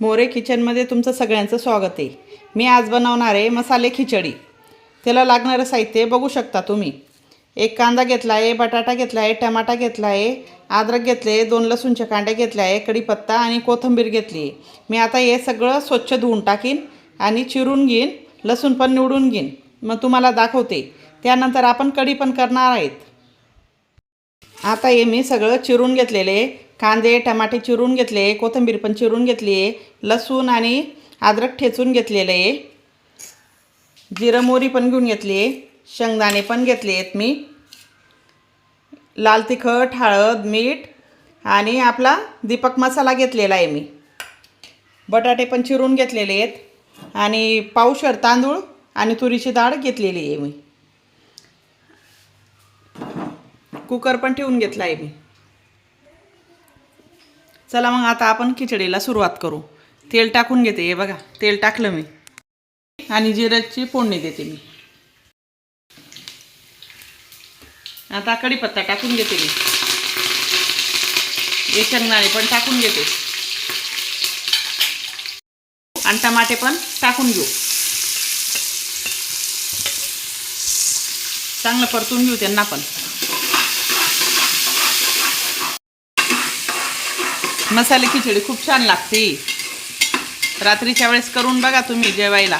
मोरे किचनमध्ये तुमचं सगळ्यांचं स्वागत आहे। मी आज बनवणार आहे मसाले खिचडी। त्याला लागणारं साहित्य बघू शकता तुम्ही। एक कांदा घेतला आहे, बटाटा घेतला आहे, टमाटा घेतला आहे, अद्रक घेतले, 2 लसूणचे कांडे घेतले आहे, कढीपत्ता आणि कोथिंबीर घेतली आहे। मी आता हे सगळं स्वच्छ धुवून टाकीन आणि चिरून घेईन, लसूण पण निवडून घेईन, मग तुम्हाला दाखवते। त्यानंतर आपण कढी पण करणार आहोत। आता हे मी सगळं चिरून घेतलेले कांदे टमाटे चिरून घेतले, कोथिंबीर पण चिरून घेतली आहे, लसूण आणि अद्रक ठेचून घेतलेले आहे, जिरं मोहरी पण घेऊन घेतली आहे, शेंगदाणे पण घेतले आहेत मी, लाल तिखट हळद मीठ आणि आपला दीपक मसाला घेतलेला आहे मी, बटाटे पण चिरून घेतलेले आहेत आणि पावशेर तांदूळ आणि तुरीची डाळ घेतलेली आहे मी, कुकर पण ठेवून घेतला आहे मी। चला मग आता आपण खिचडीला सुरुवात करू। तेल टाकून घेते, हे बघा तेल टाकलं मी आणि जिऱ्याची फोडणी देते मी। आता कढीपत्ता टाकून घेते मी, हे शेंगदाणे पण टाकून घेते आणि टमाटे पण टाकून घेऊ, चांगलं परतून घेऊ त्यांना पण। मसाले खिचडी खूप छान लागते, रात्रीच्या वेळेस करून बघा तुम्ही जेवायला।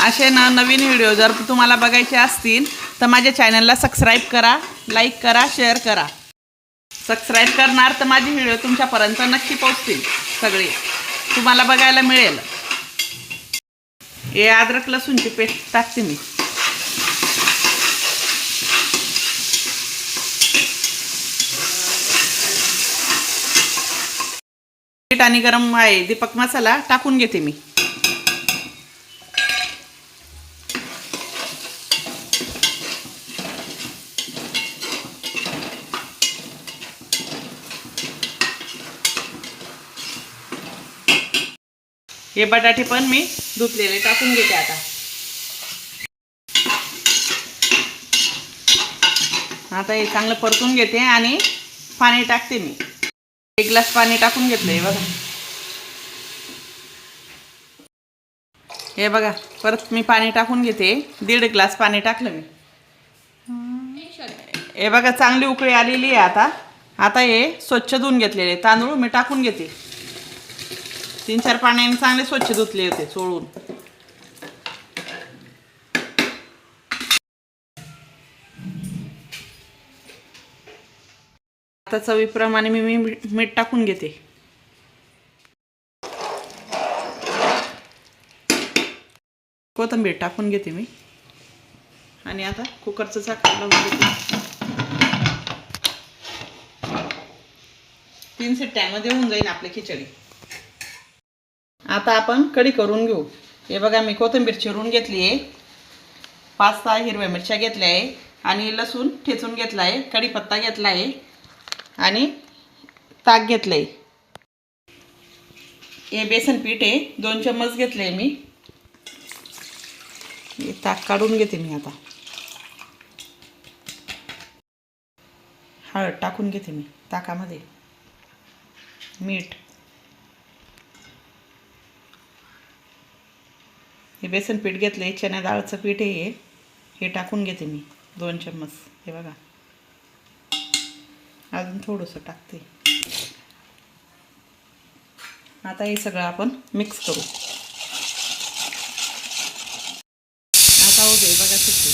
असे नवीन व्हिडिओ जर तुम्हाला बघायचे असतील तर माझ्या चॅनलला सबस्क्राईब करा, लाईक करा, शेअर करा। सबस्क्राईब करणार तर माझे व्हिडिओ तुमच्यापर्यंत नक्की पोहोचतील, सगळे तुम्हाला बघायला मिळेल। हे अद्रक लसूणची पेस्ट टाकते मी, मीठ आणि गरम आहे दीपक मसाला टाकून घेते मी। हे बटाटे पण मी धुतलेले टाकून घेते आता। आता हे चांगलं परतून घेते आणि पाणी टाकते मी, 1 ग्लास पाणी टाकून घेतलंय बघा। हे बघा परत मी पाणी टाकून घेते, 1.5 ग्लास पाणी टाकलं मी। हे बघा चांगली उकळी आलेली आहे आता। आता हे स्वच्छ धुवून घेतलेले तांदूळ मी टाकून घेते, 3-4 पाण्याने चांगले स्वच्छ धुतले होते चोळून। आता चवीप्रमाणे मी मीठ टाकून घेते, कोथिंबीर टाकून घेते मी आणि आता कुकरचं झाकण लावून घेते। 3 शिट्ट्यांमध्ये होऊन जाईल आपली खिचडी। आता आपण कढी करून घेऊ। हे बघा मी कोथिंबीर चिरून घेतली आहे, 5-6 हिरव्या मिरच्या घेतल्या आहे आणि लसूण ठेचून घेतला आहे, कढीपत्ता घेतला आहे आणि ताक घेतलं आहे। हे बेसन पीठ आहे, 2 चम्मच घेतले आहे मी। हे ताक काढून घेते मी आता, हळद टाकून घेते मी ताकामध्ये, मीठ, हे बेसन पीठ घेतले, चण्या डाळचं पीठ आहे हे टाकून घेते मी 2 चम्मच। हे बघा अजून थोडंसं टाकते। आता हे सगळं आपण मिक्स करू। आता हो गई बघा किती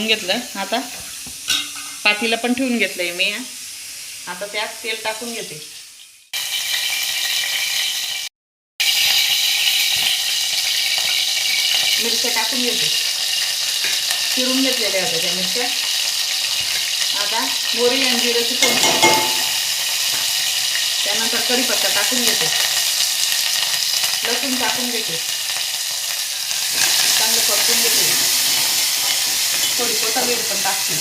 घेतलं। आता पातीला पण ठेवून घेतलंय मी, आता त्यात तेल टाकून घेते, मिरच्या टाकून घेते, चिरून घेतलेल्या होत्या त्या मिरच्या। आता मोहरी आणि जिऱ्याची फोडणी, त्यानंतर कढीपत्ता टाकून घेते, लसूण टाकून घेते, चांगलं परतून घेते, थोडी कोथिंबीर पण टाकते।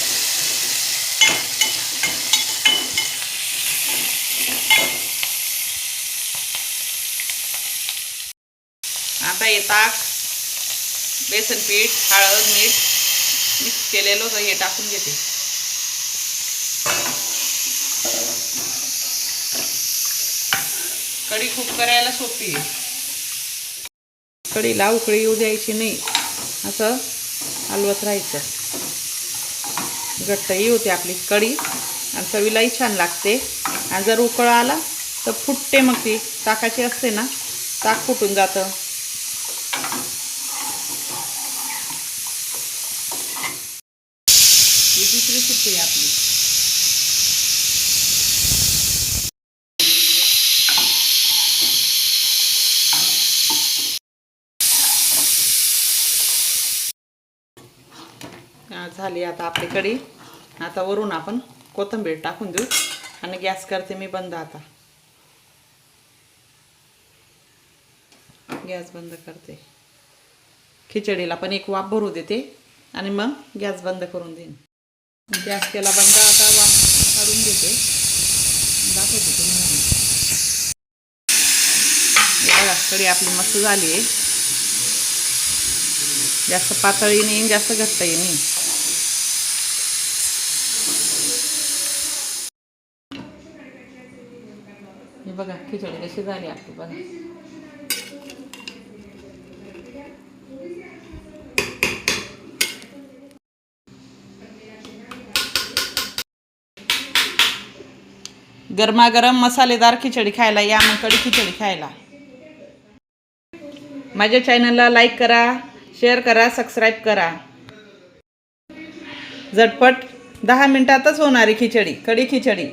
आता हे ताक बेसन पीठ, हळद, मीठ मिक्स केलेलं होतं हे टाकून घेते. कढी खूप करायला सोपी आहे. कढीला उकळी येऊ द्यायची नाही, असं हलवत राहायचं. घट्टही होते आपली कढी आणि चवीलाही छान लागते. आणि जर उकळ आला तर फुटते, मग ती ताकाची असते ना, ताक फुटून जातं. ही दुसरी सुट्टी आहे आपली. झाली आता आपली कढी. आता वरून आपण कोथिंबीर टाकून देऊ आणि गॅस करते मी बंद. आता गॅस बंद करते. खिचडीला पण एक वाफ भरू देते आणि मग गॅस बंद करून देईन. गॅस केला बंद. आता वाफ काढून घेते, दाखवते तुम्हाला. बघा कढी आपली मस्त झाली आहे. जास्त पातळी नाही, जास्त घट्टही नाही. हे बघा खिचडी कशी झाली आपली बघा. गरमागरम मसालेदार खिचडी खायला या, मग कढी खिचडी खायला. माझ्या चॅनलला लाईक करा, शेअर करा, सबस्क्राईब करा. झटपट 10 मिनिटातच होणारी खिचडी, कढी खिचडी.